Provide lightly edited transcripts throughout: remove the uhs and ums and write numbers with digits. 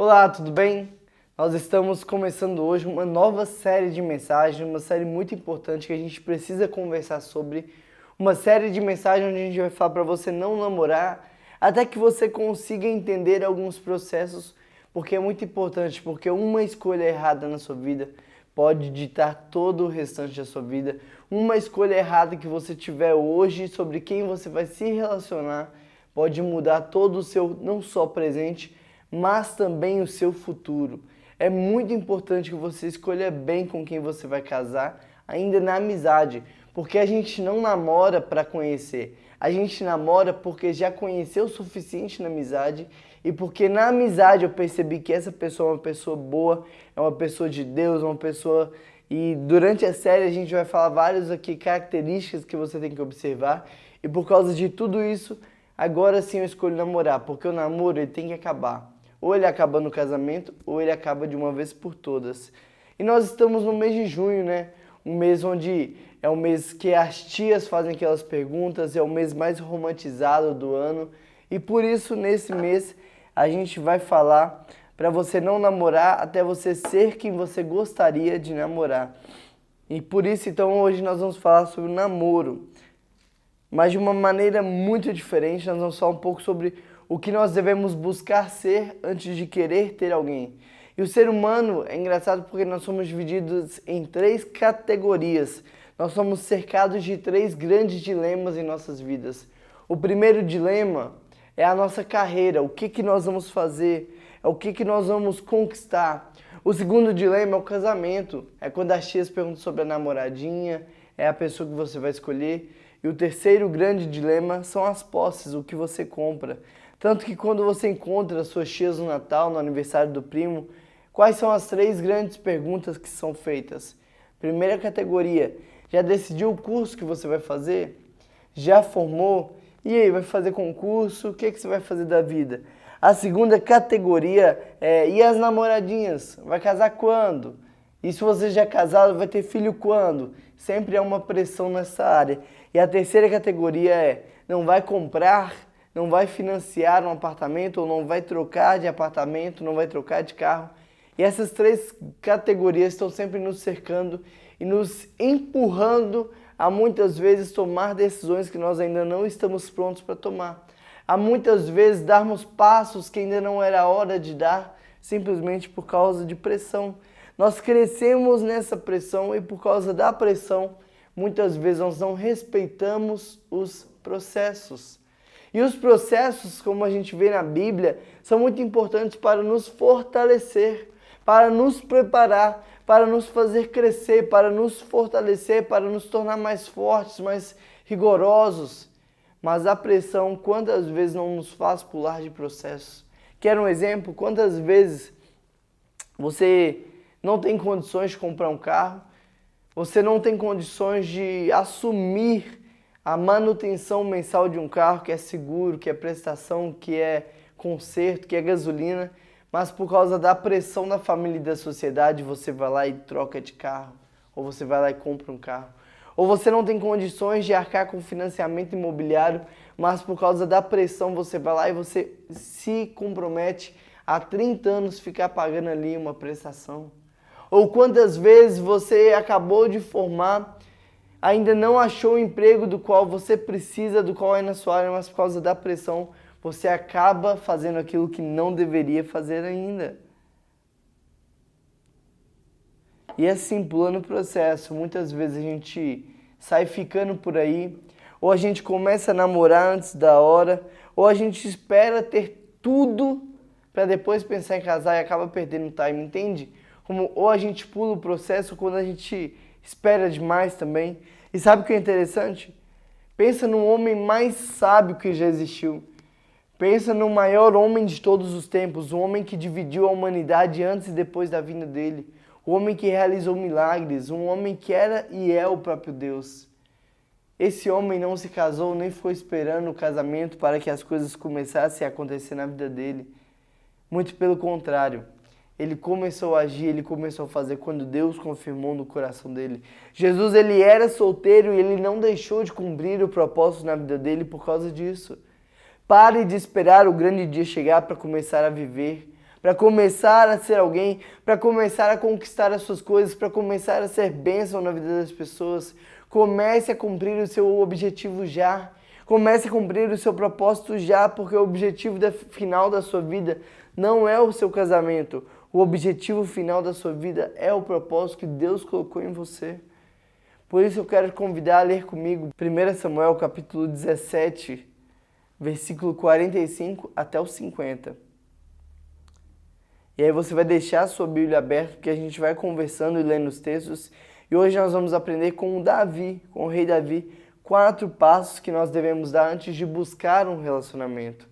Olá, tudo bem? Nós estamos começando hoje uma nova série de mensagens, uma série muito importante que a gente precisa conversar sobre. Uma série de mensagens onde a gente vai falar para você não namorar, até que você consiga entender alguns processos, porque é muito importante, porque uma escolha errada na sua vida pode ditar todo o restante da sua vida. Uma escolha errada que você tiver hoje sobre quem você vai se relacionar pode mudar todo o seu, não só presente, mas também o seu futuro. É muito importante que você escolha bem com quem você vai casar, ainda na amizade, porque a gente não namora para conhecer. A gente namora porque já conheceu o suficiente na amizade e porque na amizade eu percebi que essa pessoa é uma pessoa boa, é uma pessoa de Deus, uma pessoa... E durante a série a gente vai falar várias aqui características que você tem que observar e por causa de tudo isso, agora sim eu escolho namorar, porque o namoro ele tem que acabar. Ou ele acaba no casamento, ou ele acaba de uma vez por todas. E nós estamos no mês de junho, né? Um mês onde é o mês que as tias fazem aquelas perguntas, é o mês mais romantizado do ano. E por isso, nesse mês, a gente vai falar para você não namorar até você ser quem você gostaria de namorar. E por isso, então, hoje nós vamos falar sobre o namoro. Mas de uma maneira muito diferente, nós vamos falar um pouco sobre o que nós devemos buscar ser antes de querer ter alguém. E o ser humano é engraçado porque nós somos divididos em 3 categorias. Nós somos cercados de 3 grandes dilemas em nossas vidas. O primeiro dilema é a nossa carreira, o que nós vamos fazer, é o que nós vamos conquistar. O segundo dilema é o casamento, é quando as tias perguntam sobre a namoradinha, é a pessoa que você vai escolher. E o terceiro grande dilema são as posses, o que você compra. Tanto que quando você encontra suas tias no Natal, no aniversário do primo, quais são as 3 grandes perguntas que são feitas? Primeira categoria, já decidiu o curso que você vai fazer? Já formou? E aí, vai fazer concurso? O que você vai fazer da vida? A segunda categoria é, e as namoradinhas? Vai casar quando? E se você já é casado, vai ter filho quando? Sempre há uma pressão nessa área. E a terceira categoria é, não vai comprar, não vai financiar um apartamento, ou não vai trocar de apartamento, não vai trocar de carro. E essas 3 categorias estão sempre nos cercando e nos empurrando a muitas vezes tomar decisões que nós ainda não estamos prontos para tomar. A muitas vezes darmos passos que ainda não era hora de dar, simplesmente por causa de pressão. Nós crescemos nessa pressão e por causa da pressão, muitas vezes nós não respeitamos os processos. E os processos, como a gente vê na Bíblia, são muito importantes para nos fortalecer, para nos preparar, para nos fazer crescer, para nos fortalecer, para nos tornar mais fortes, mais rigorosos. Mas a pressão, quantas vezes não nos faz pular de processos? Quer um exemplo? Quantas vezes você não tem condições de comprar um carro, você não tem condições de assumir a manutenção mensal de um carro, que é seguro, que é prestação, que é conserto, que é gasolina, mas por causa da pressão da família e da sociedade, você vai lá e troca de carro, ou você vai lá e compra um carro. Ou você não tem condições de arcar com financiamento imobiliário, mas por causa da pressão você vai lá e você se compromete a 30 anos ficar pagando ali uma prestação. Ou quantas vezes você acabou de formar, ainda não achou o emprego do qual você precisa, do qual é na sua área, mas por causa da pressão, você acaba fazendo aquilo que não deveria fazer ainda. E assim, pulando o processo, muitas vezes a gente sai ficando por aí, ou a gente começa a namorar antes da hora, ou a gente espera ter tudo para depois pensar em casar e acaba perdendo o time, entende? Como, ou a gente pula o processo quando a gente espera demais também. E sabe o que é interessante? Pensa no homem mais sábio que já existiu. Pensa no maior homem de todos os tempos, o homem que dividiu a humanidade antes e depois da vinda dele. O homem que realizou milagres, um homem que era e é o próprio Deus. Esse homem não se casou nem foi esperando o casamento para que as coisas começassem a acontecer na vida dele. Muito pelo contrário. Ele começou a agir, ele começou a fazer quando Deus confirmou no coração dele. Jesus, ele era solteiro e ele não deixou de cumprir o propósito na vida dele por causa disso. Pare de esperar o grande dia chegar para começar a viver. para começar a ser alguém, para começar a conquistar as suas coisas, para começar a ser bênção na vida das pessoas. Comece a cumprir o seu objetivo já. Comece a cumprir o seu propósito já, porque o objetivo final da sua vida não é o seu casamento. O objetivo final da sua vida é o propósito que Deus colocou em você. Por isso eu quero te convidar a ler comigo 1 Samuel capítulo 17, versículo 45 até o 50. E aí você vai deixar a sua Bíblia aberta, porque a gente vai conversando e lendo os textos. E hoje nós vamos aprender com o rei Davi, 4 passos que nós devemos dar antes de buscar um relacionamento.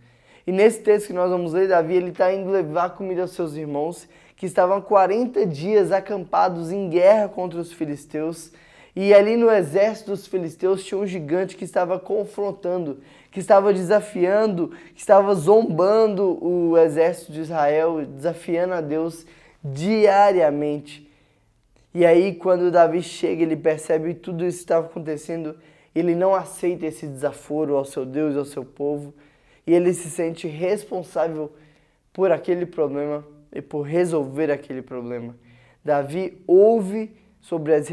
E nesse texto que nós vamos ler, Davi ele está indo levar comida aos seus irmãos, que estavam 40 dias acampados em guerra contra os filisteus. E ali no exército dos filisteus tinha um gigante que estava confrontando, que estava desafiando, que estava zombando o exército de Israel, desafiando a Deus diariamente. E aí quando Davi chega, ele percebe que tudo isso estava acontecendo, ele não aceita esse desaforo ao seu Deus e ao seu povo, e ele se sente responsável por aquele problema e por resolver aquele problema. Davi ouve sobre as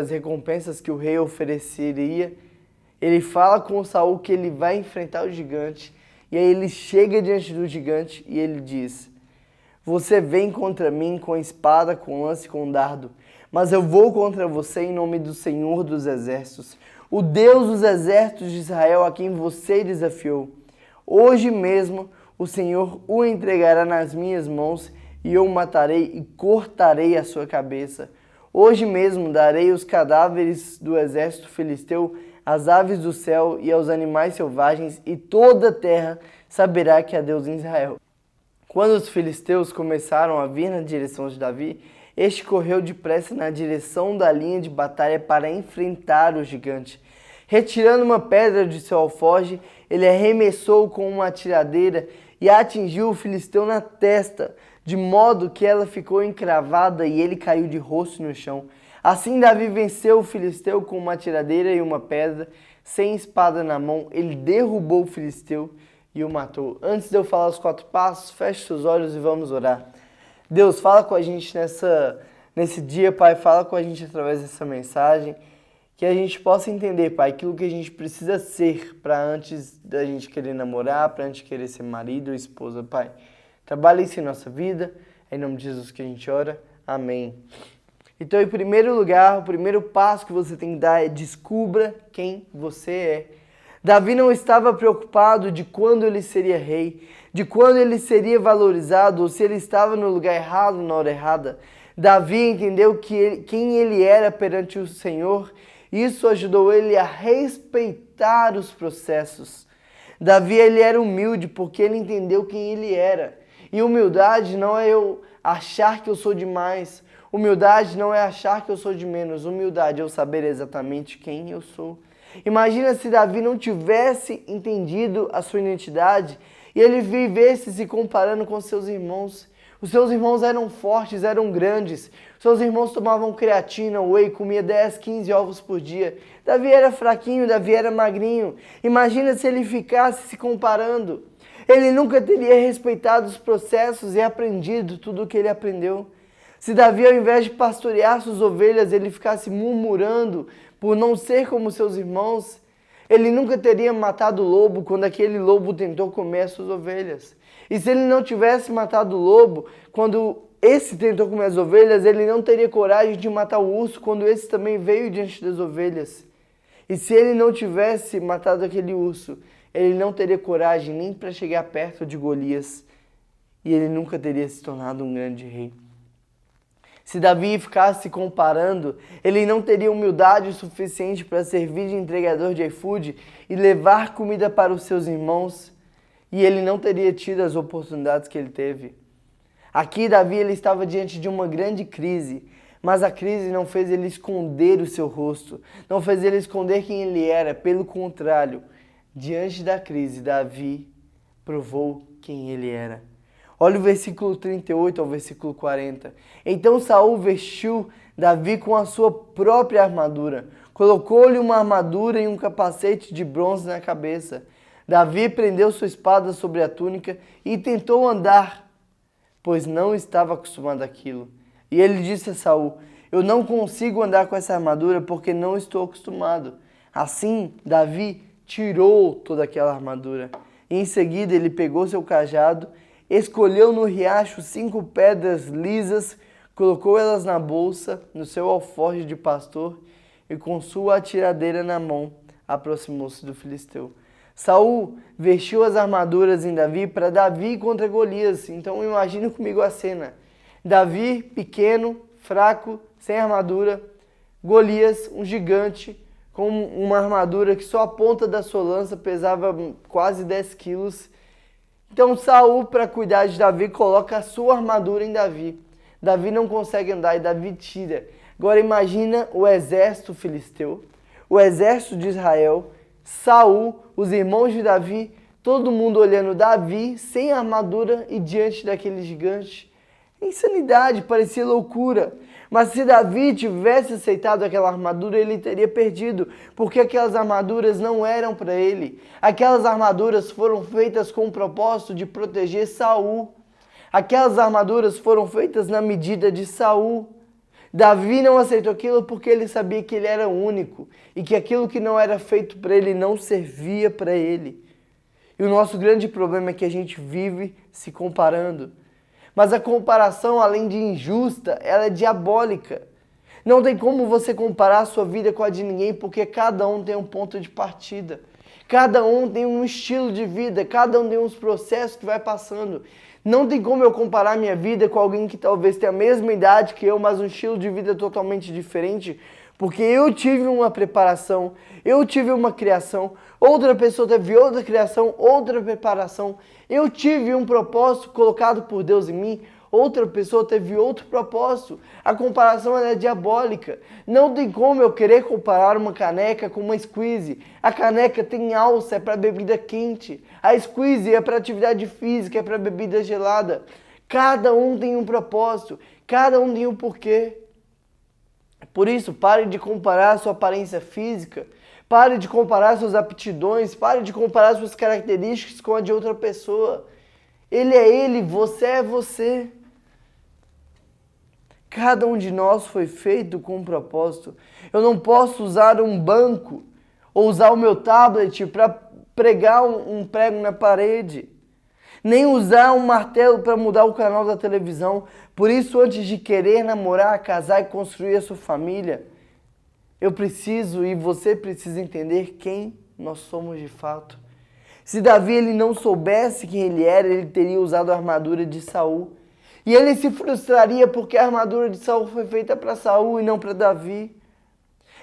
recompensas que o rei ofereceria. Ele fala com Saul que ele vai enfrentar o gigante. E aí ele chega diante do gigante e ele diz: você vem contra mim com espada, com lança e com dardo, mas eu vou contra você em nome do Senhor dos Exércitos, o Deus dos exércitos de Israel, a quem você desafiou. Hoje mesmo o Senhor o entregará nas minhas mãos e eu o matarei e cortarei a sua cabeça. Hoje mesmo darei os cadáveres do exército filisteu às aves do céu e aos animais selvagens, e toda a terra saberá que há Deus em Israel. Quando os filisteus começaram a vir na direção de Davi, este correu depressa na direção da linha de batalha para enfrentar o gigante. Retirando uma pedra de seu alforje, ele arremessou com uma tiradeira e atingiu o filisteu na testa, de modo que ela ficou encravada e ele caiu de rosto no chão. Assim Davi venceu o filisteu com uma tiradeira e uma pedra, sem espada na mão. Ele derrubou o filisteu e o matou. Antes de eu falar os 4 passos, feche seus olhos e vamos orar. Deus, fala com a gente nesse dia, Pai, fala com a gente através dessa mensagem, que a gente possa entender, Pai, aquilo que a gente precisa ser para antes da gente querer namorar, para antes de querer ser marido ou esposa, Pai. Trabalhe isso em nossa vida, é em nome de Jesus que a gente ora, amém. Então, em primeiro lugar, o primeiro passo que você tem que dar é descubra quem você é. Davi não estava preocupado de quando ele seria rei, de quando ele seria valorizado ou se ele estava no lugar errado na hora errada. Davi entendeu quem ele era perante o Senhor. Isso ajudou ele a respeitar os processos. Davi ele era humilde porque ele entendeu quem ele era. E humildade não é eu achar que eu sou demais. Humildade não é achar que eu sou de menos. Humildade é eu saber exatamente quem eu sou. Imagina se Davi não tivesse entendido a sua identidade e ele vivesse se comparando com seus irmãos. Os seus irmãos eram fortes, eram grandes. Seus irmãos tomavam creatina, whey, comia 10, 15 ovos por dia. Davi era fraquinho, Davi era magrinho. Imagina se ele ficasse se comparando. Ele nunca teria respeitado os processos e aprendido tudo o que ele aprendeu. Se Davi, ao invés de pastorear suas ovelhas, ele ficasse murmurando por não ser como seus irmãos, ele nunca teria matado o lobo quando aquele lobo tentou comer as suas ovelhas. E se ele não tivesse matado o lobo quando esse tentou comer as ovelhas, ele não teria coragem de matar o urso quando esse também veio diante das ovelhas. E se ele não tivesse matado aquele urso, ele não teria coragem nem para chegar perto de Golias. E ele nunca teria se tornado um grande rei. Se Davi ficasse se comparando, ele não teria humildade o suficiente para servir de entregador de iFood e levar comida para os seus irmãos. E ele não teria tido as oportunidades que ele teve. Aqui Davi ele estava diante de uma grande crise, mas a crise não fez ele esconder o seu rosto, não fez ele esconder quem ele era. Pelo contrário, diante da crise, Davi provou quem ele era. Olha o versículo 38 ao versículo 40. Então Saul vestiu Davi com a sua própria armadura. Colocou-lhe uma armadura e um capacete de bronze na cabeça. Davi prendeu sua espada sobre a túnica e tentou andar, pois não estava acostumado àquilo. E ele disse a Saul: eu não consigo andar com essa armadura porque não estou acostumado. Assim, Davi tirou toda aquela armadura. E em seguida ele pegou seu cajado, escolheu no riacho 5 pedras lisas, colocou elas na bolsa, no seu alforje de pastor, e com sua atiradeira na mão, aproximou-se do filisteu. Saul vestiu as armaduras em Davi para Davi contra Golias. Então imagine comigo a cena. Davi, pequeno, fraco, sem armadura. Golias, um gigante, com uma armadura que só a ponta da sua lança pesava quase 10 quilos. Então Saul, para cuidar de Davi, coloca a sua armadura em Davi. Davi não consegue andar e Davi tira. Agora imagina o exército filisteu, o exército de Israel, Saul, os irmãos de Davi, todo mundo olhando Davi sem armadura e diante daquele gigante. Insanidade, parecia loucura. Mas se Davi tivesse aceitado aquela armadura, ele teria perdido, porque aquelas armaduras não eram para ele. Aquelas armaduras foram feitas com o propósito de proteger Saul. Aquelas armaduras foram feitas na medida de Saul. Davi não aceitou aquilo porque ele sabia que ele era único e que aquilo que não era feito para ele não servia para ele. E o nosso grande problema é que a gente vive se comparando. Mas a comparação, além de injusta, ela é diabólica. Não tem como você comparar a sua vida com a de ninguém, porque cada um tem um ponto de partida. Cada um tem um estilo de vida, cada um tem uns processos que vai passando. Não tem como eu comparar minha vida com alguém que talvez tenha a mesma idade que eu, mas um estilo de vida totalmente diferente, porque eu tive uma preparação, eu tive uma criação, outra pessoa teve outra criação, outra preparação, eu tive um propósito colocado por Deus em mim, outra pessoa teve outro propósito. A comparação é diabólica. Não tem como eu querer comparar uma caneca com uma squeeze. A caneca tem alça, é para bebida quente. A squeeze é para atividade física, é para bebida gelada. Cada um tem um propósito, cada um tem um porquê. Por isso, pare de comparar a sua aparência física, pare de comparar suas aptidões, pare de comparar suas características com a de outra pessoa. Ele é ele, você é você. Cada um de nós foi feito com um propósito. Eu não posso usar um banco ou usar o meu tablet para pregar um prego na parede. Nem usar um martelo para mudar o canal da televisão. Por isso, antes de querer namorar, casar e construir a sua família, eu preciso e você precisa entender quem nós somos de fato. Se Davi ele não soubesse quem ele era, ele teria usado a armadura de Saul. E ele se frustraria porque a armadura de Saul foi feita para Saul e não para Davi.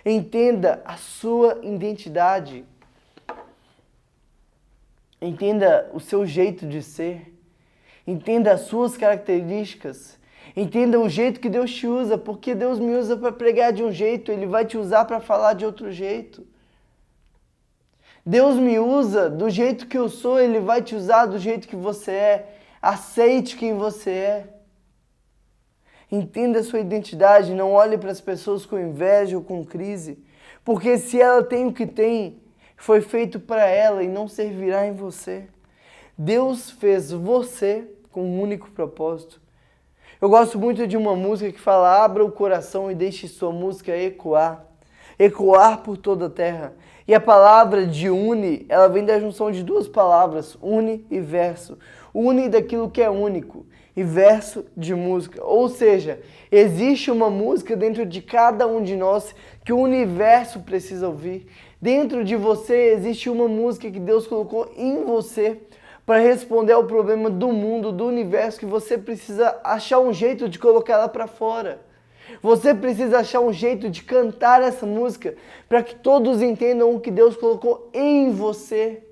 Entenda a sua identidade. Entenda o seu jeito de ser. Entenda as suas características. Entenda o jeito que Deus te usa, porque Deus me usa para pregar de um jeito, Ele vai te usar para falar de outro jeito. Deus me usa do jeito que eu sou, Ele vai te usar do jeito que você é. Aceite quem você é. Entenda a sua identidade, não olhe para as pessoas com inveja ou com crise, porque se ela tem o que tem, foi feito para ela e não servirá em você. Deus fez você com um único propósito. Eu gosto muito de uma música que fala: abra o coração e deixe sua música ecoar. Ecoar por toda a terra. E a palavra de une, ela vem da junção de duas palavras, une e verso. Une daquilo que é único e verso de música. Ou seja, existe uma música dentro de cada um de nós que o universo precisa ouvir. Dentro de você existe uma música que Deus colocou em você para responder ao problema do mundo, do universo, que você precisa achar um jeito de colocar ela para fora. Você precisa achar um jeito de cantar essa música para que todos entendam o que Deus colocou em você.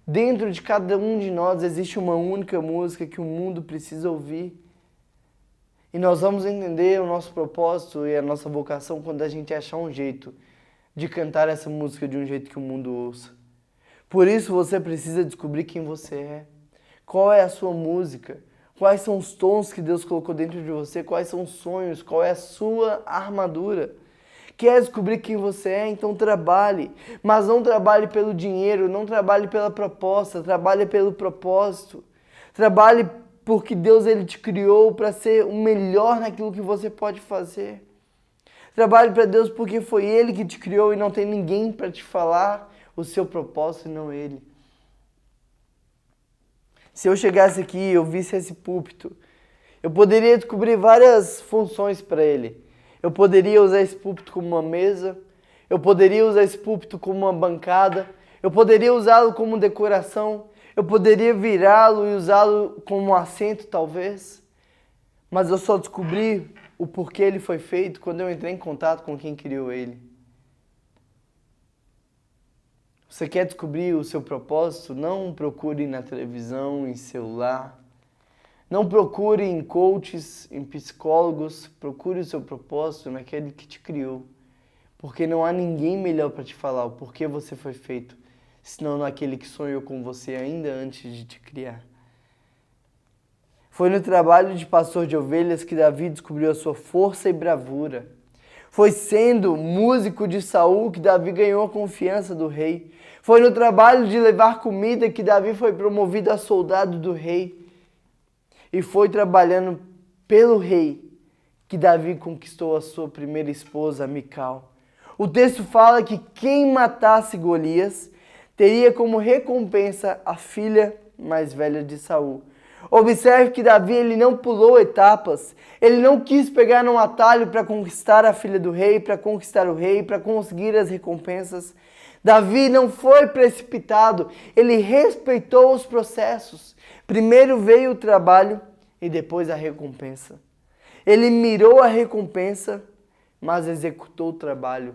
Dentro de cada um de nós existe uma única música que o mundo precisa ouvir. E nós vamos entender o nosso propósito e a nossa vocação quando a gente achar um jeito de cantar essa música de um jeito que o mundo ouça. Por isso você precisa descobrir quem você é. Qual é a sua música? Quais são os tons que Deus colocou dentro de você? Quais são os sonhos? Qual é a sua armadura? Quer descobrir quem você é? Então trabalhe. Mas não trabalhe pelo dinheiro, não trabalhe pela proposta, trabalhe pelo propósito. Trabalhe porque Deus ele te criou para ser o melhor naquilo que você pode fazer. Trabalhe para Deus porque foi Ele que te criou e não tem ninguém para te falar o seu propósito e não Ele. Se eu chegasse aqui e eu visse esse púlpito, eu poderia descobrir várias funções para ele. Eu poderia usar esse púlpito como uma mesa, eu poderia usar esse púlpito como uma bancada, eu poderia usá-lo como decoração, eu poderia virá-lo e usá-lo como um assento, talvez. Mas eu só descobri o porquê ele foi feito quando eu entrei em contato com quem criou ele. Você quer descobrir o seu propósito? Não procure na televisão, em celular. Não procure em coaches, em psicólogos. Procure o seu propósito naquele que te criou. Porque não há ninguém melhor para te falar o porquê você foi feito, senão naquele que sonhou com você ainda antes de te criar. Foi no trabalho de pastor de ovelhas que Davi descobriu a sua força e bravura. Foi sendo músico de Saul que Davi ganhou a confiança do rei. Foi no trabalho de levar comida que Davi foi promovido a soldado do rei. E foi trabalhando pelo rei que Davi conquistou a sua primeira esposa, Mical. O texto fala que quem matasse Golias teria como recompensa a filha mais velha de Saul. Observe que Davi ele não pulou etapas, ele não quis pegar num atalho para conquistar a filha do rei, para conquistar o rei, para conseguir as recompensas. Davi não foi precipitado, ele respeitou os processos. Primeiro veio o trabalho e depois a recompensa. Ele mirou a recompensa, mas executou o trabalho.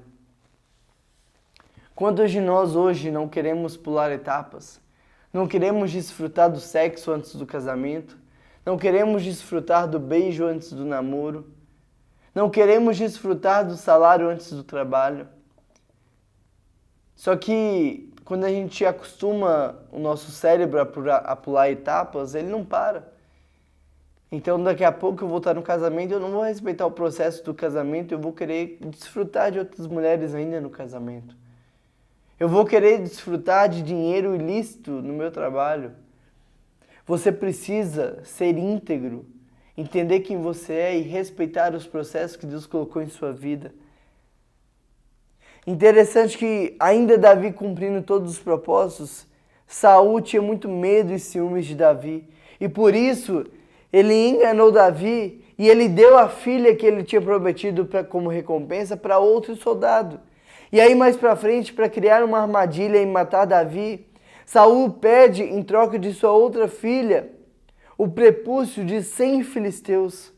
Quantos de nós hoje não queremos pular etapas? Não queremos desfrutar do sexo antes do casamento. Não queremos desfrutar do beijo antes do namoro. Não queremos desfrutar do salário antes do trabalho. Só que quando a gente acostuma o nosso cérebro a pular etapas, ele não para. Então daqui a pouco eu vou estar no casamento e eu não vou respeitar o processo do casamento, eu vou querer desfrutar de outras mulheres ainda no casamento. Eu vou querer desfrutar de dinheiro ilícito no meu trabalho. Você precisa ser íntegro, entender quem você é e respeitar os processos que Deus colocou em sua vida. Interessante que, ainda Davi cumprindo todos os propósitos, Saul tinha muito medo e ciúmes de Davi. E por isso, ele enganou Davi e ele deu a filha que ele tinha prometido como recompensa para outro soldado. E aí mais para frente, para criar uma armadilha e matar Davi, Saul pede em troca de sua outra filha o prepúcio de 100 filisteus.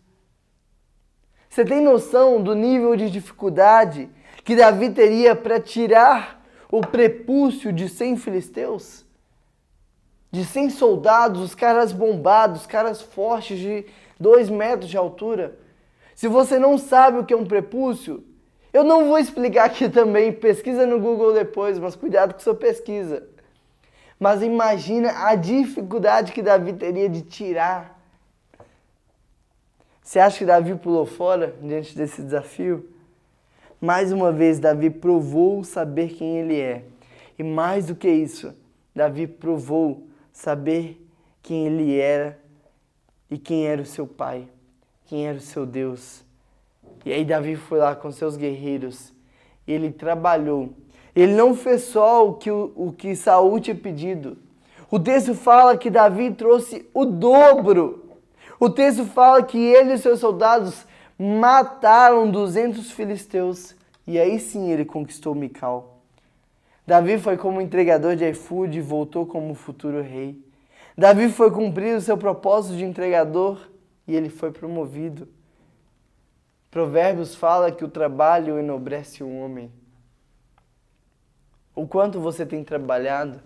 Você tem noção do nível de dificuldade que Davi teria para tirar o prepúcio de 100 filisteus? De 100 soldados, os caras bombados, os caras fortes de 2 metros de altura. Se você não sabe o que é um prepúcio, eu não vou explicar aqui também, pesquisa no Google depois, mas cuidado com sua pesquisa. Mas imagina a dificuldade que Davi teria de tirar. Você acha que Davi pulou fora diante desse desafio? Mais uma vez, Davi provou saber quem ele é. E mais do que isso, Davi provou saber quem ele era e quem era o seu pai, quem era o seu Deus. E aí Davi foi lá com seus guerreiros, e ele trabalhou. Ele não fez só o que Saul tinha pedido. O texto fala que Davi trouxe o dobro. O texto fala que ele e seus soldados mataram 200 filisteus. E aí sim ele conquistou Mical. Davi foi como entregador de iFood e voltou como futuro rei. Davi foi cumprir o seu propósito de entregador e ele foi promovido. Provérbios fala que o trabalho enobrece o homem. O quanto você tem trabalhado?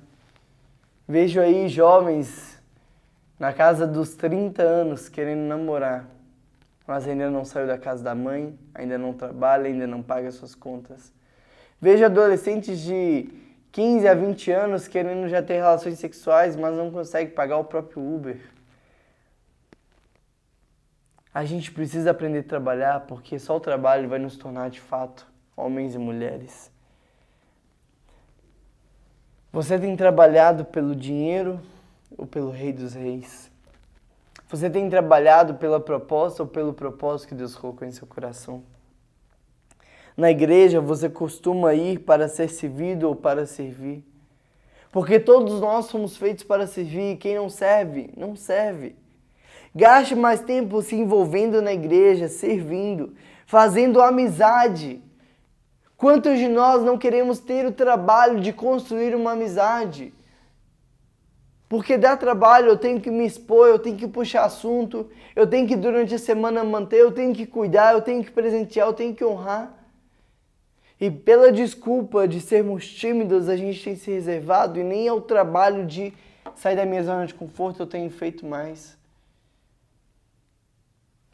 Vejo aí jovens na casa dos 30 anos querendo namorar, mas ainda não saiu da casa da mãe, ainda não trabalha, ainda não paga suas contas. Vejo adolescentes de 15 a 20 anos querendo já ter relações sexuais, mas não consegue pagar o próprio Uber. A gente precisa aprender a trabalhar porque só o trabalho vai nos tornar de fato homens e mulheres. Você tem trabalhado pelo dinheiro ou pelo Rei dos Reis? Você tem trabalhado pela proposta ou pelo propósito que Deus colocou em seu coração? Na igreja você costuma ir para ser servido ou para servir? Porque todos nós somos feitos para servir. Quem não serve, não serve. Gaste mais tempo se envolvendo na igreja, servindo, fazendo amizade. Quantos de nós não queremos ter o trabalho de construir uma amizade? Porque dá trabalho, eu tenho que me expor, eu tenho que puxar assunto, eu tenho que durante a semana manter, eu tenho que cuidar, eu tenho que presentear, eu tenho que honrar. E pela desculpa de sermos tímidos, a gente tem se reservado e nem ao trabalho de sair da minha zona de conforto eu tenho feito mais.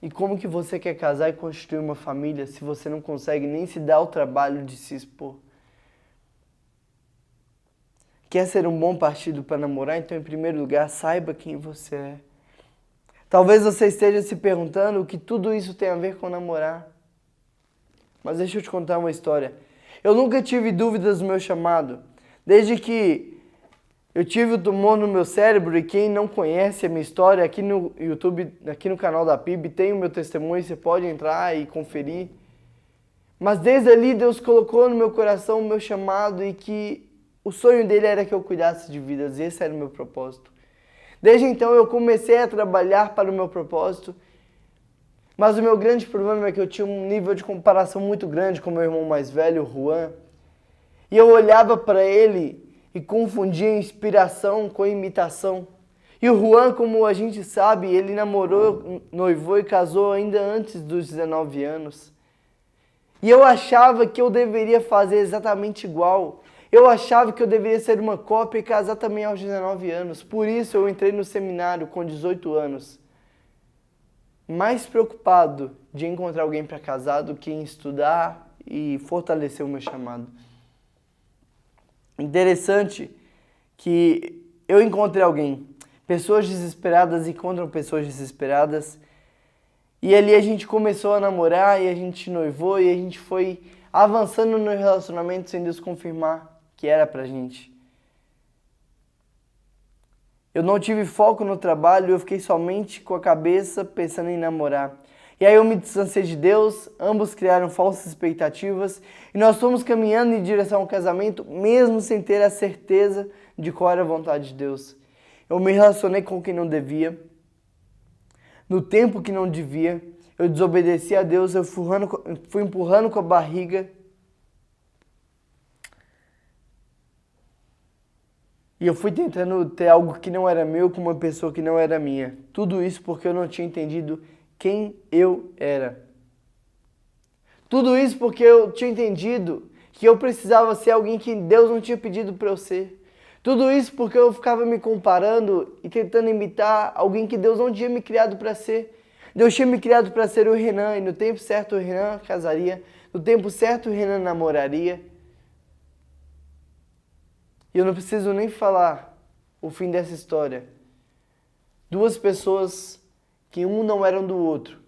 E como que você quer casar e construir uma família se você não consegue nem se dar o trabalho de se expor? Quer ser um bom partido para namorar? Então, em primeiro lugar, saiba quem você é. Talvez você esteja se perguntando o que tudo isso tem a ver com namorar. Mas deixa eu te contar uma história. Eu nunca tive dúvidas no meu chamado. Desde que eu tive o tumor no meu cérebro, e quem não conhece a minha história, aqui no YouTube, aqui no canal da PIB, tem o meu testemunho, você pode entrar e conferir. Mas desde ali Deus colocou no meu coração o meu chamado e que o sonho dele era que eu cuidasse de vidas, esse era o meu propósito. Desde então eu comecei a trabalhar para o meu propósito, mas o meu grande problema é que eu tinha um nível de comparação muito grande com meu irmão mais velho, o Juan, e eu olhava para ele e confundia inspiração com imitação. E o Juan, como a gente sabe, ele namorou, noivou e casou ainda antes dos 19 anos. E eu achava que eu deveria fazer exatamente igual. Eu achava que eu deveria ser uma cópia e casar também aos 19 anos. Por isso eu entrei no seminário com 18 anos. Mais preocupado de encontrar alguém para casar do que em estudar e fortalecer o meu chamado. Interessante que eu encontrei alguém. Pessoas desesperadas encontram pessoas desesperadas. E ali a gente começou a namorar e a gente noivou e a gente foi avançando no relacionamento sem Deus confirmar que era pra gente. Eu não tive foco no trabalho, eu fiquei somente com a cabeça pensando em namorar. E aí eu me distanciei de Deus, ambos criaram falsas expectativas e nós fomos caminhando em direção ao casamento, mesmo sem ter a certeza de qual era a vontade de Deus. Eu me relacionei com quem não devia, no tempo que não devia, eu desobedeci a Deus, eu fui empurrando com a barriga. E eu fui tentando ter algo que não era meu com uma pessoa que não era minha. Tudo isso porque eu não tinha entendido quem eu era. Tudo isso porque eu tinha entendido que eu precisava ser alguém que Deus não tinha pedido para eu ser. Tudo isso porque eu ficava me comparando e tentando imitar alguém que Deus não tinha me criado para ser. Deus tinha me criado para ser o Renan e no tempo certo o Renan casaria, no tempo certo o Renan namoraria. E eu não preciso nem falar o fim dessa história. Duas pessoas que um não eram do outro,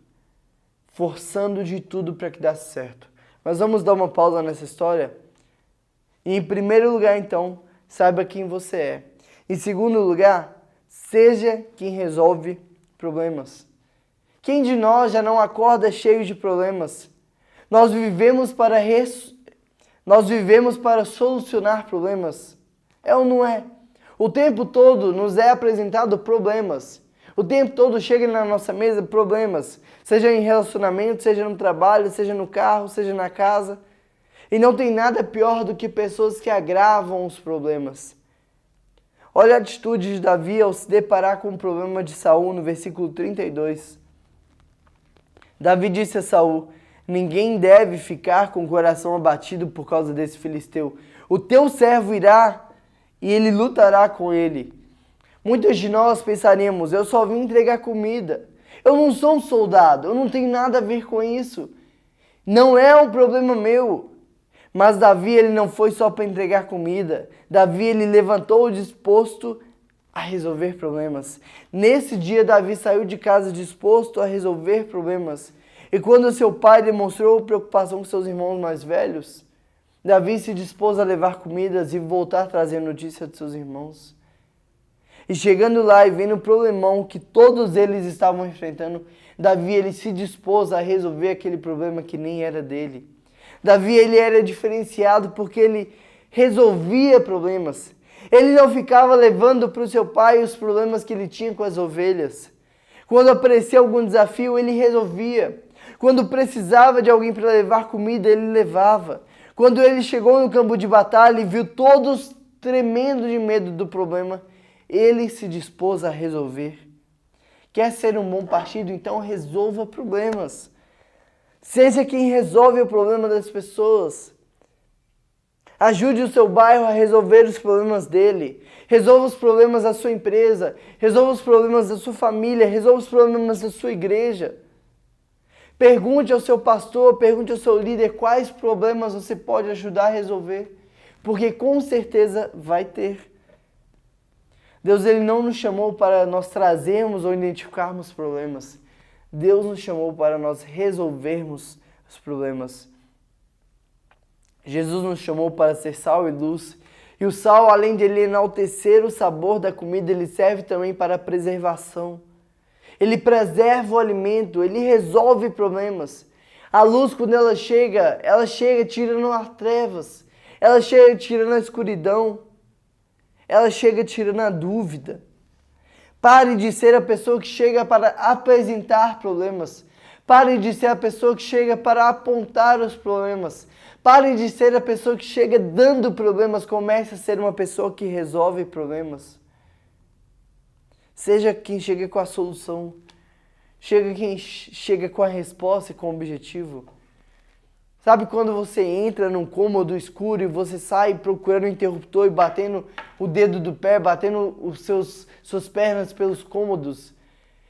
forçando de tudo para que desse certo. Mas vamos dar uma pausa nessa história. E em primeiro lugar, então, saiba quem você é. Em segundo lugar, seja quem resolve problemas. Quem de nós já não acorda cheio de problemas? Nós vivemos para solucionar problemas. É ou não é? O tempo todo nos é apresentado problemas. O tempo todo chega na nossa mesa problemas. Seja em relacionamento, seja no trabalho, seja no carro, seja na casa. E não tem nada pior do que pessoas que agravam os problemas. Olha a atitude de Davi ao se deparar com o problema de Saul no versículo 32. Davi disse a Saul: ninguém deve ficar com o coração abatido por causa desse filisteu. O teu servo irá e ele lutará com ele. Muitos de nós pensaremos: eu só vim entregar comida. Eu não sou um soldado, eu não tenho nada a ver com isso. Não é um problema meu. Mas Davi, ele não foi só para entregar comida. Davi, ele levantou disposto a resolver problemas. Nesse dia, Davi saiu de casa disposto a resolver problemas. E quando seu pai demonstrou preocupação com seus irmãos mais velhos, Davi se dispôs a levar comidas e voltar trazendo notícia de seus irmãos. E chegando lá e vendo o problemão que todos eles estavam enfrentando, Davi ele se dispôs a resolver aquele problema que nem era dele. Davi ele era diferenciado porque ele resolvia problemas. Ele não ficava levando para o seu pai os problemas que ele tinha com as ovelhas. Quando aparecia algum desafio, ele resolvia. Quando precisava de alguém para levar comida, ele levava. Quando ele chegou no campo de batalha e viu todos tremendo de medo do problema, ele se dispôs a resolver. Quer ser um bom partido? Então resolva problemas. Seja quem resolve o problema das pessoas. Ajude o seu bairro a resolver os problemas dele. Resolva os problemas da sua empresa. Resolva os problemas da sua família. Resolva os problemas da sua igreja. Pergunte ao seu pastor, pergunte ao seu líder quais problemas você pode ajudar a resolver. Porque com certeza vai ter. Deus ele não nos chamou para nós trazermos ou identificarmos problemas. Deus nos chamou para nós resolvermos os problemas. Jesus nos chamou para ser sal e luz. E o sal, além de ele enaltecer o sabor da comida, ele serve também para a preservação. Ele preserva o alimento, ele resolve problemas. A luz, quando ela chega tirando as trevas. Ela chega tirando a escuridão. Ela chega tirando a dúvida. Pare de ser a pessoa que chega para apresentar problemas. Pare de ser a pessoa que chega para apontar os problemas. Pare de ser a pessoa que chega dando problemas. Comece a ser uma pessoa que resolve problemas. Seja quem chega com a solução. Seja quem chega com a resposta e com o objetivo. Sabe quando você entra num cômodo escuro e você sai procurando o interruptor e batendo o dedo do pé, batendo suas pernas pelos cômodos?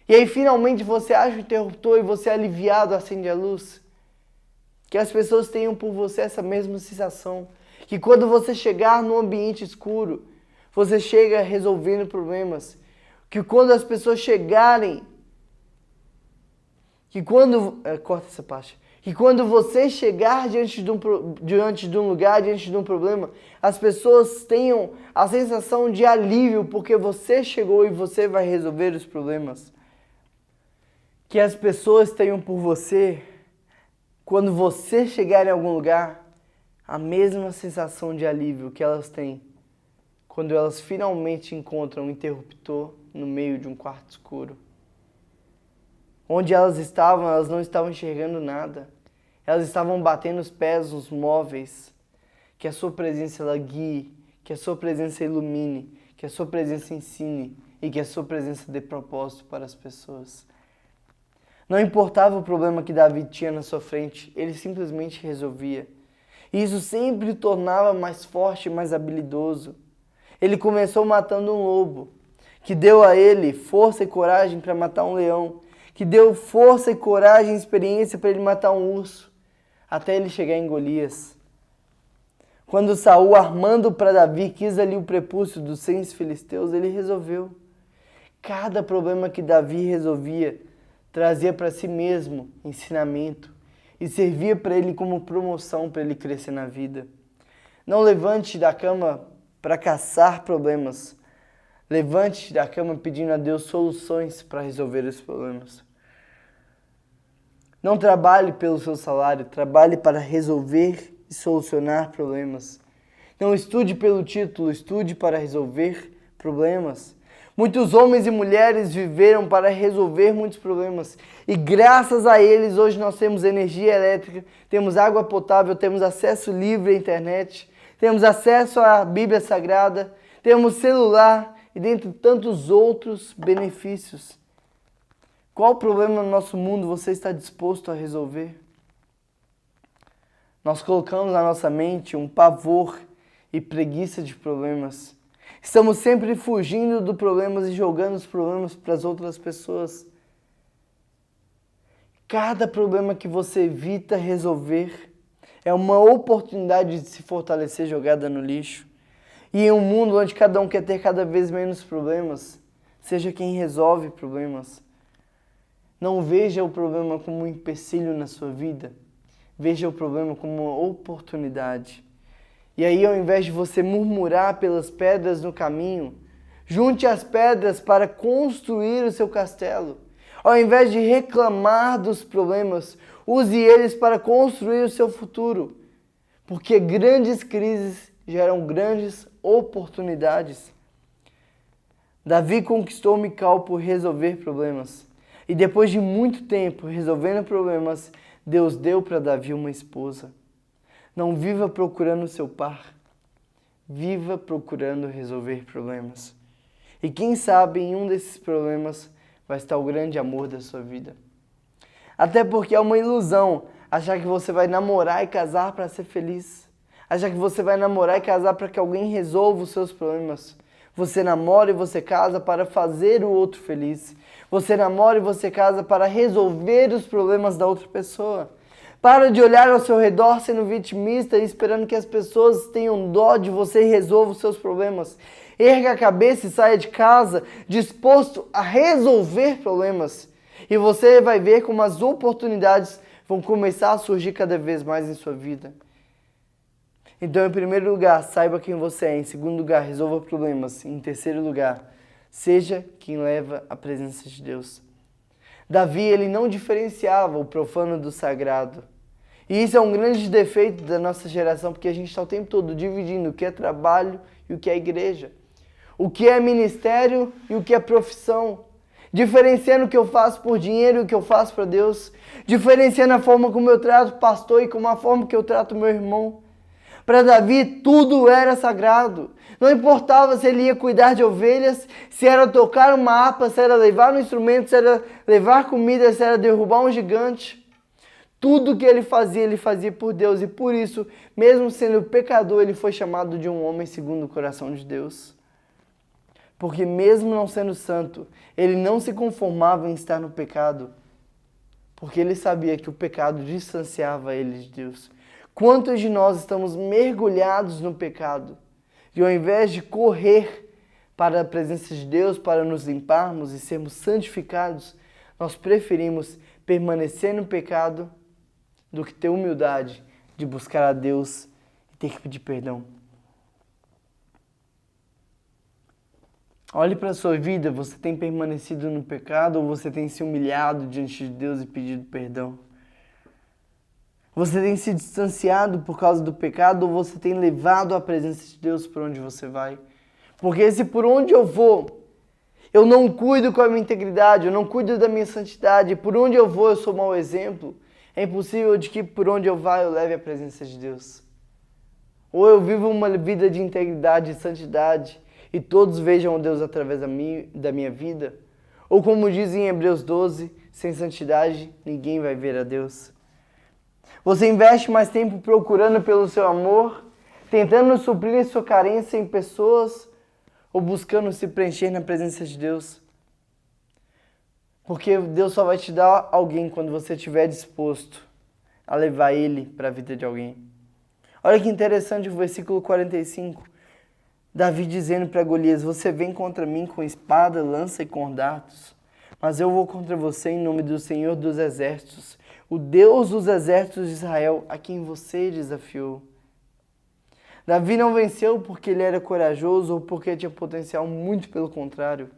E aí finalmente você acha o interruptor e você aliviado acende a luz? Que as pessoas tenham por você essa mesma sensação. Que quando você chegar num ambiente escuro, você chega resolvendo problemas. Que quando as pessoas chegarem... corta essa parte. Que quando você chegar diante de um lugar, diante de um problema, as pessoas tenham a sensação de alívio porque você chegou e você vai resolver os problemas. Que as pessoas tenham por você, quando você chegar em algum lugar, a mesma sensação de alívio que elas têm quando elas finalmente encontram um interruptor no meio de um quarto escuro. Onde elas não estavam enxergando nada. Elas estavam batendo os pés nos móveis. Que a sua presença ela guie, que a sua presença ilumine, que a sua presença ensine e que a sua presença dê propósito para as pessoas. Não importava o problema que Davi tinha na sua frente, ele simplesmente resolvia. E isso sempre o tornava mais forte e mais habilidoso. Ele começou matando um lobo, que deu a ele força e coragem para matar um leão, que deu força e coragem e experiência para ele matar um urso, até ele chegar em Golias. Quando Saul, armando para Davi, quis ali o prepúcio dos 100 filisteus, ele resolveu. Cada problema que Davi resolvia, trazia para si mesmo ensinamento e servia para ele como promoção para ele crescer na vida. Não levante da cama para caçar problemas. Levante da cama pedindo a Deus soluções para resolver os problemas. Não trabalhe pelo seu salário, trabalhe para resolver e solucionar problemas. Não estude pelo título, estude para resolver problemas. Muitos homens e mulheres viveram para resolver muitos problemas. E graças a eles, hoje nós temos energia elétrica, temos água potável, temos acesso livre à internet, temos acesso à Bíblia Sagrada, temos celular e dentre tantos outros benefícios. Qual problema no nosso mundo você está disposto a resolver? Nós colocamos na nossa mente um pavor e preguiça de problemas. Estamos sempre fugindo dos problemas e jogando os problemas para as outras pessoas. Cada problema que você evita resolver é uma oportunidade de se fortalecer jogada no lixo. E em um mundo onde cada um quer ter cada vez menos problemas, seja quem resolve problemas. Não veja o problema como um empecilho na sua vida. Veja o problema como uma oportunidade. E aí, ao invés de você murmurar pelas pedras no caminho, junte as pedras para construir o seu castelo. Ao invés de reclamar dos problemas, use eles para construir o seu futuro. Porque grandes crises geram grandes oportunidades. Davi conquistou Mical por resolver problemas. E depois de muito tempo resolvendo problemas, Deus deu para Davi uma esposa. Não viva procurando seu par. Viva procurando resolver problemas. E quem sabe em um desses problemas vai estar o grande amor da sua vida. Até porque é uma ilusão achar que você vai namorar e casar para ser feliz. Achar que você vai namorar e casar para que alguém resolva os seus problemas. Você namora e você casa para fazer o outro feliz. Você namora e você casa para resolver os problemas da outra pessoa. Para de olhar ao seu redor sendo vitimista e esperando que as pessoas tenham dó de você e resolvam os seus problemas. Erga a cabeça e saia de casa disposto a resolver problemas. E você vai ver como as oportunidades vão começar a surgir cada vez mais em sua vida. Então, em primeiro lugar, saiba quem você é. Em segundo lugar, resolva problemas. Em terceiro lugar, seja quem leva a presença de Deus. Davi, ele não diferenciava o profano do sagrado. E isso é um grande defeito da nossa geração, porque a gente está o tempo todo dividindo o que é trabalho e o que é igreja. O que é ministério e o que é profissão. Diferenciando o que eu faço por dinheiro e o que eu faço para Deus. Diferenciando a forma como eu trato o pastor e como a forma que eu trato o meu irmão. Para Davi, tudo era sagrado. Não importava se ele ia cuidar de ovelhas, se era tocar uma harpa, se era levar um instrumento, se era levar comida, se era derrubar um gigante. Tudo que ele fazia por Deus. E por isso, mesmo sendo pecador, ele foi chamado de um homem segundo o coração de Deus. Porque mesmo não sendo santo, ele não se conformava em estar no pecado. Porque ele sabia que o pecado distanciava ele de Deus. Quantos de nós estamos mergulhados no pecado? E ao invés de correr para a presença de Deus, para nos limparmos e sermos santificados, nós preferimos permanecer no pecado do que ter humildade de buscar a Deus e ter que pedir perdão. Olhe para a sua vida, você tem permanecido no pecado ou você tem se humilhado diante de Deus e pedido perdão? Você tem se distanciado por causa do pecado ou você tem levado a presença de Deus por onde você vai? Porque se por onde eu vou, eu não cuido com a minha integridade, eu não cuido da minha santidade, por onde eu vou eu sou mau exemplo, é impossível de que por onde eu vá eu leve a presença de Deus. Ou eu vivo uma vida de integridade e santidade e todos vejam Deus através da minha vida. Ou como diz em Hebreus 12, sem santidade ninguém vai ver a Deus. Você investe mais tempo procurando pelo seu amor, tentando suprir sua carência em pessoas ou buscando se preencher na presença de Deus? Porque Deus só vai te dar alguém quando você estiver disposto a levar Ele para a vida de alguém. Olha que interessante o versículo 45. Davi dizendo para Golias, você vem contra mim com espada, lança e com dardos, mas eu vou contra você em nome do Senhor dos Exércitos, o Deus dos exércitos de Israel, a quem você desafiou. Davi não venceu porque ele era corajoso ou porque tinha potencial, muito pelo contrário.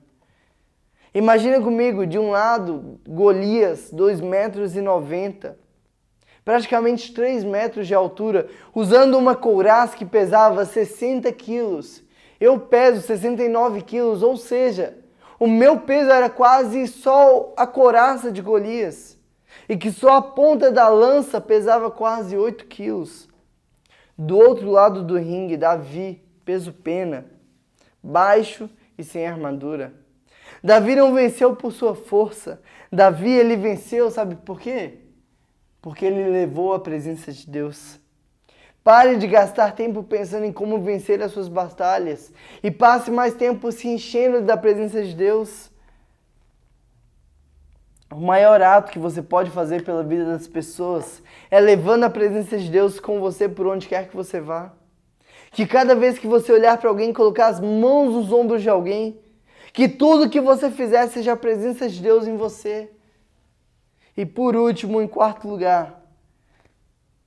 Imagina comigo, de um lado, Golias, 2,90 m, praticamente 3 metros de altura, usando uma couraça que pesava 60 quilos. Eu peso 69 quilos, ou seja, o meu peso era quase só a couraça de Golias. E que só a ponta da lança pesava quase 8 quilos. Do outro lado do ringue, Davi, peso pena, baixo e sem armadura. Davi não venceu por sua força. Davi, ele venceu, sabe por quê? Porque ele levou a presença de Deus. Pare de gastar tempo pensando em como vencer as suas batalhas e passe mais tempo se enchendo da presença de Deus. O maior ato que você pode fazer pela vida das pessoas é levando a presença de Deus com você por onde quer que você vá. Que cada vez que você olhar para alguém, colocar as mãos nos ombros de alguém, que tudo que você fizer seja a presença de Deus em você. E por último, em quarto lugar,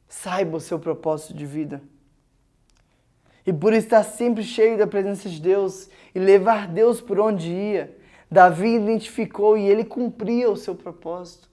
saiba o seu propósito de vida. E por estar sempre cheio da presença de Deus e levar Deus por onde ia, Davi identificou e ele cumpria o seu propósito.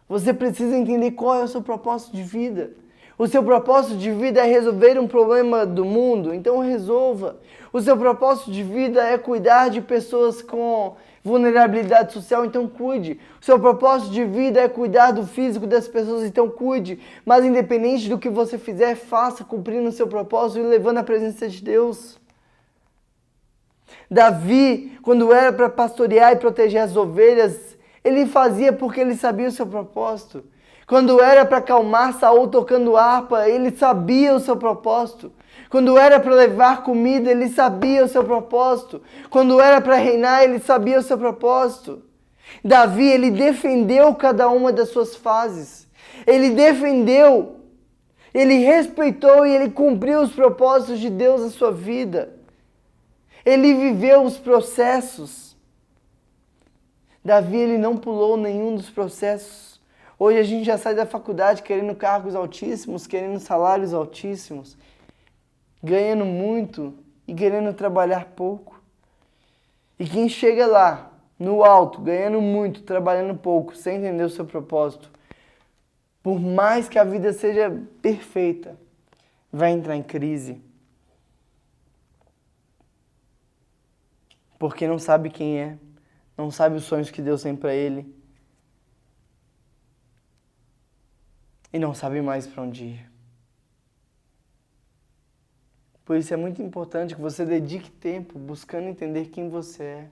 Você precisa entender qual é o seu propósito de vida. O seu propósito de vida é resolver um problema do mundo, então resolva. O seu propósito de vida é cuidar de pessoas com vulnerabilidade social, então cuide. O seu propósito de vida é cuidar do físico das pessoas, então cuide. Mas independente do que você fizer, faça cumprindo o seu propósito e levando a presença de Deus. Davi, quando era para pastorear e proteger as ovelhas, ele fazia porque ele sabia o seu propósito. Quando era para acalmar Saul tocando harpa, ele sabia o seu propósito. Quando era para levar comida, ele sabia o seu propósito. Quando era para reinar, ele sabia o seu propósito. Davi, ele defendeu cada uma das suas fases. Ele defendeu, ele respeitou e ele cumpriu os propósitos de Deus na sua vida. Ele viveu os processos. Davi, ele não pulou nenhum dos processos. Hoje a gente já sai da faculdade querendo cargos altíssimos, querendo salários altíssimos, ganhando muito e querendo trabalhar pouco. E quem chega lá, no alto, ganhando muito, trabalhando pouco, sem entender o seu propósito, por mais que a vida seja perfeita, vai entrar em crise. Porque não sabe quem é, não sabe os sonhos que Deus tem para ele. E não sabe mais para onde ir. Por isso é muito importante que você dedique tempo buscando entender quem você é.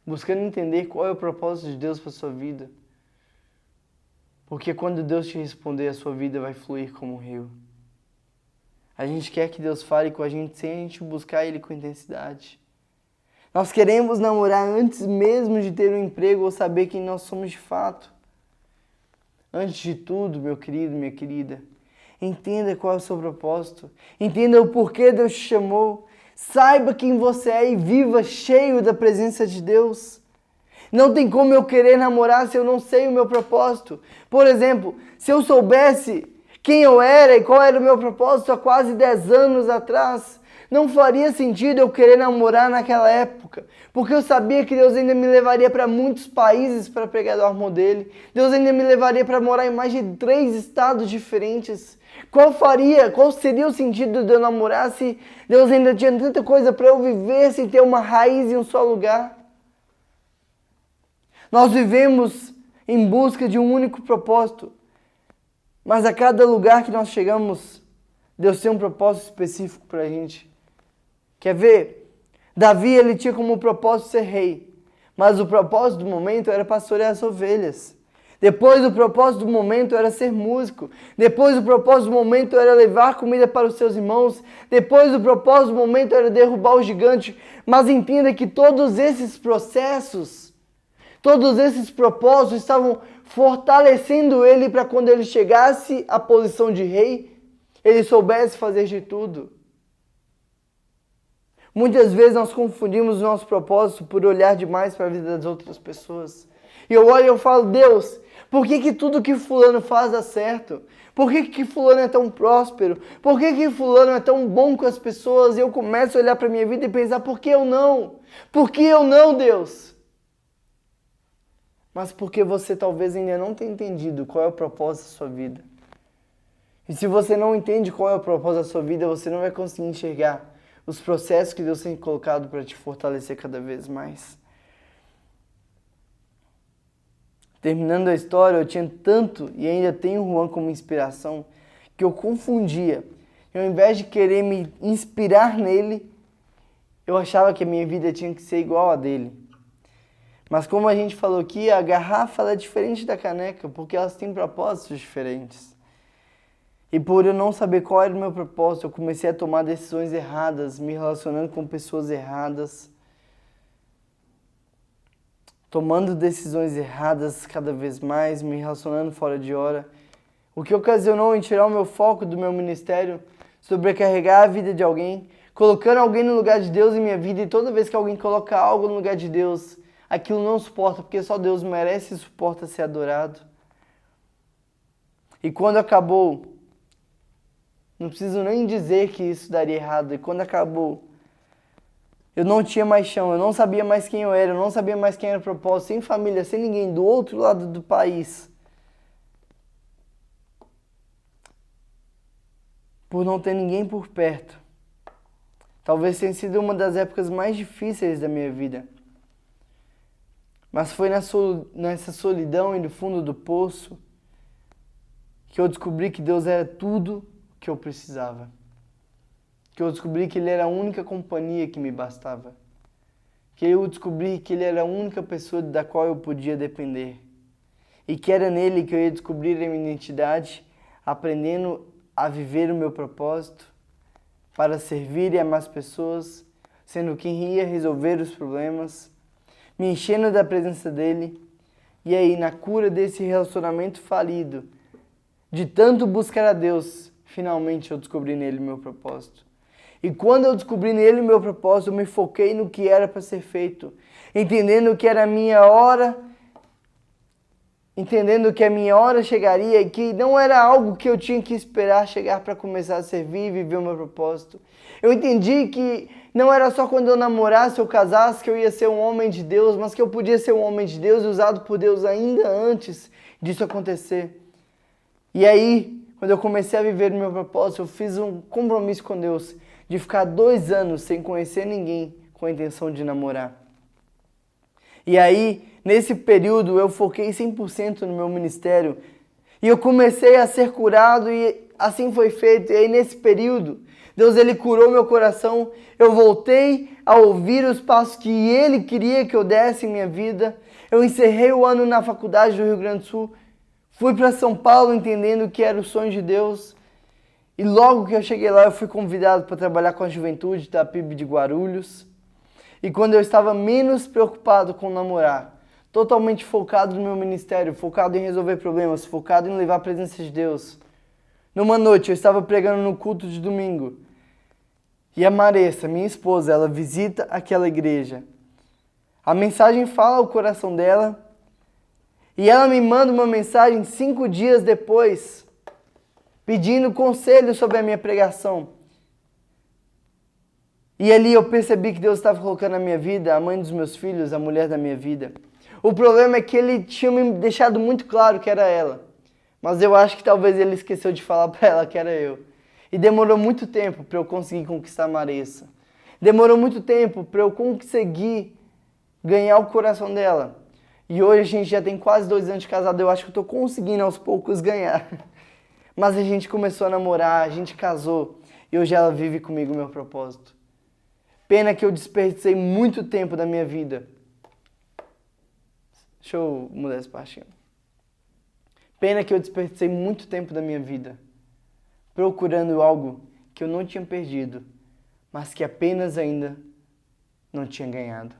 Buscando entender qual é o propósito de Deus para a sua vida. Porque quando Deus te responder, a sua vida vai fluir como um rio. A gente quer que Deus fale com a gente sem a gente buscar Ele com intensidade. Nós queremos namorar antes mesmo de ter um emprego ou saber quem nós somos de fato. Antes de tudo, meu querido, minha querida, entenda qual é o seu propósito. Entenda o porquê Deus te chamou. Saiba quem você é e viva cheio da presença de Deus. Não tem como eu querer namorar se eu não sei o meu propósito. Por exemplo, se eu soubesse quem eu era e qual era o meu propósito há quase 10 anos atrás, não faria sentido eu querer namorar naquela época, porque eu sabia que Deus ainda me levaria para muitos países para pregar o amor dele. Deus ainda me levaria para morar em mais de 3 estados diferentes. Qual seria o sentido de eu namorar se Deus ainda tinha tanta coisa para eu viver sem ter uma raiz em um só lugar? Nós vivemos em busca de um único propósito, mas a cada lugar que nós chegamos, Deus tem um propósito específico para a gente. Quer ver? Davi, ele tinha como propósito ser rei, mas o propósito do momento era pastorear as ovelhas. Depois o propósito do momento era ser músico. Depois o propósito do momento era levar comida para os seus irmãos. Depois o propósito do momento era derrubar o gigante. Mas entenda que todos esses processos, todos esses propósitos estavam fortalecendo ele para quando ele chegasse à posição de rei, ele soubesse fazer de tudo. Muitas vezes nós confundimos o nosso propósito por olhar demais para a vida das outras pessoas. E eu olho e eu falo, Deus, por que tudo que fulano faz dá certo? Por que fulano é tão próspero? Por que fulano é tão bom com as pessoas? E eu começo a olhar para a minha vida e pensar, por que eu não? Por que eu não, Deus? Mas porque você talvez ainda não tenha entendido qual é o propósito da sua vida. E se você não entende qual é o propósito da sua vida, você não vai conseguir enxergar os processos que Deus tem colocado para te fortalecer cada vez mais. Terminando a história, eu tinha tanto e ainda tenho o Juan como inspiração que eu confundia. E ao invés de querer me inspirar nele, eu achava que a minha vida tinha que ser igual a dele. Mas como a gente falou aqui, a garrafa ela é diferente da caneca, porque elas têm propósitos diferentes. E por eu não saber qual era o meu propósito, eu comecei a tomar decisões erradas, me relacionando com pessoas erradas, tomando decisões erradas cada vez mais, me relacionando fora de hora, o que ocasionou em tirar o meu foco do meu ministério, sobrecarregar a vida de alguém, colocando alguém no lugar de Deus em minha vida, e toda vez que alguém coloca algo no lugar de Deus, aquilo não suporta, porque só Deus merece e suporta ser adorado. E quando acabou, não preciso nem dizer que isso daria errado, e quando acabou, eu não tinha mais chão, eu não sabia mais quem eu era, eu não sabia mais quem era o propósito, sem família, sem ninguém, do outro lado do país. Por não ter ninguém por perto. Talvez tenha sido uma das épocas mais difíceis da minha vida. Mas foi nessa solidão e no fundo do poço que eu descobri que Deus era tudo que eu precisava. Que eu descobri que Ele era a única companhia que me bastava. Que eu descobri que Ele era a única pessoa da qual eu podia depender. E que era nele que eu ia descobrir a minha identidade, aprendendo a viver o meu propósito, para servir e amar as pessoas, sendo quem ia resolver os problemas, me enchendo da presença dele, e aí na cura desse relacionamento falido, de tanto buscar a Deus, finalmente eu descobri nele o meu propósito. E quando eu descobri nele o meu propósito, eu me foquei no que era para ser feito, entendendo que era a minha hora, entendendo que a minha hora chegaria e que não era algo que eu tinha que esperar chegar para começar a servir e viver o meu propósito. Eu entendi que não era só quando eu namorasse ou casasse que eu ia ser um homem de Deus, mas que eu podia ser um homem de Deus e usado por Deus ainda antes disso acontecer. E aí, quando eu comecei a viver o meu propósito, eu fiz um compromisso com Deus de ficar 2 anos sem conhecer ninguém com a intenção de namorar. E aí, nesse período, eu foquei 100% no meu ministério. E eu comecei a ser curado e assim foi feito. E aí, nesse período, Deus ele curou meu coração. Eu voltei a ouvir os passos que Ele queria que eu desse em minha vida. Eu encerrei o ano na faculdade do Rio Grande do Sul. Fui para São Paulo entendendo que era o sonho de Deus. E logo que eu cheguei lá, eu fui convidado para trabalhar com a juventude da PIB de Guarulhos. E quando eu estava menos preocupado com namorar, totalmente focado no meu ministério, focado em resolver problemas, focado em levar a presença de Deus. Numa noite, eu estava pregando no culto de domingo. E a Maressa, minha esposa, ela visita aquela igreja. A mensagem fala ao coração dela. E ela me manda uma mensagem 5 dias depois, pedindo conselho sobre a minha pregação. E ali eu percebi que Deus estava colocando na minha vida a mãe dos meus filhos, a mulher da minha vida. O problema é que Ele tinha me deixado muito claro que era ela. Mas eu acho que talvez Ele esqueceu de falar para ela que era eu. E demorou muito tempo para eu conseguir conquistar a Maressa. Demorou muito tempo para eu conseguir ganhar o coração dela. E hoje a gente já tem quase 2 anos de casado, eu acho que eu estou conseguindo aos poucos ganhar. Mas a gente começou a namorar, a gente casou. E hoje ela vive comigo o meu propósito. Pena que eu desperdicei muito tempo da minha vida. Deixa eu mudar esse partinho. Pena que eu desperdicei muito tempo da minha vida procurando algo que eu não tinha perdido, mas que apenas ainda não tinha ganhado.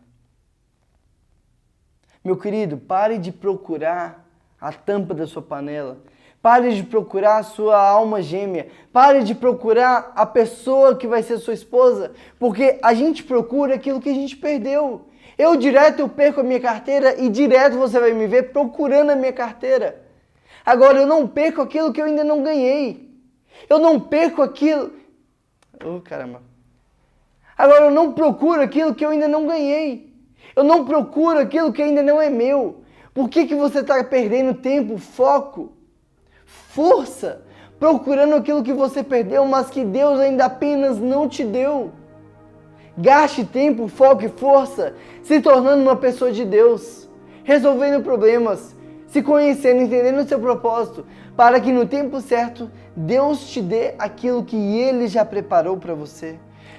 Meu querido, pare de procurar a tampa da sua panela. Pare de procurar a sua alma gêmea. Pare de procurar a pessoa que vai ser sua esposa, porque a gente procura aquilo que a gente perdeu. Eu perco a minha carteira e direto você vai me ver procurando a minha carteira. Agora eu não perco aquilo que eu ainda não ganhei. Eu não perco aquilo... caramba. Agora eu não procuro aquilo que eu ainda não ganhei. Eu não procuro aquilo que ainda não é meu. Por que você está perdendo tempo, foco, força, procurando aquilo que você perdeu, mas que Deus ainda apenas não te deu? Gaste tempo, foco e força se tornando uma pessoa de Deus, resolvendo problemas, se conhecendo, entendendo o seu propósito, para que no tempo certo Deus te dê aquilo que Ele já preparou para você.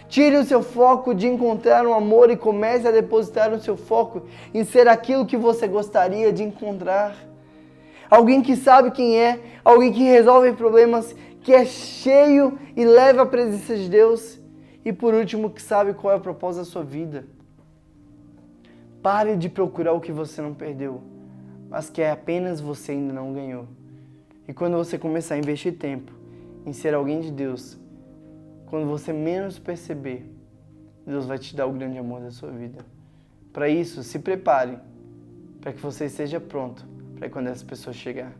Tire o seu foco de encontrar um amor e comece a depositar o seu foco em ser aquilo que você gostaria de encontrar. Alguém que sabe quem é, alguém que resolve problemas, que é cheio e leva a presença de Deus. E por último, que sabe qual é o propósito da sua vida. Pare de procurar o que você não perdeu, mas que apenas você ainda não ganhou. E quando você começar a investir tempo em ser alguém de Deus, quando você menos perceber, Deus vai te dar o grande amor da sua vida. Para isso, se prepare, para que você esteja pronto para quando essa pessoa chegar.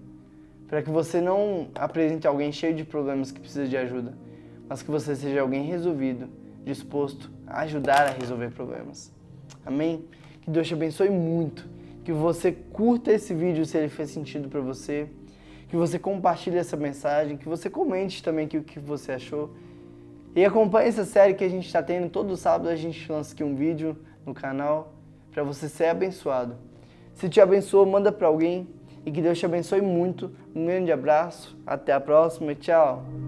Para que você não apresente alguém cheio de problemas que precisa de ajuda, mas que você seja alguém resolvido, disposto a ajudar a resolver problemas. Amém? Que Deus te abençoe muito, que você curta esse vídeo se ele fez sentido para você, que você compartilhe essa mensagem, que você comente também o que você achou. E acompanhe essa série que a gente está tendo. Todo sábado a gente lança aqui um vídeo no canal para você ser abençoado. Se te abençoou, manda para alguém e que Deus te abençoe muito. Um grande abraço, até a próxima e tchau!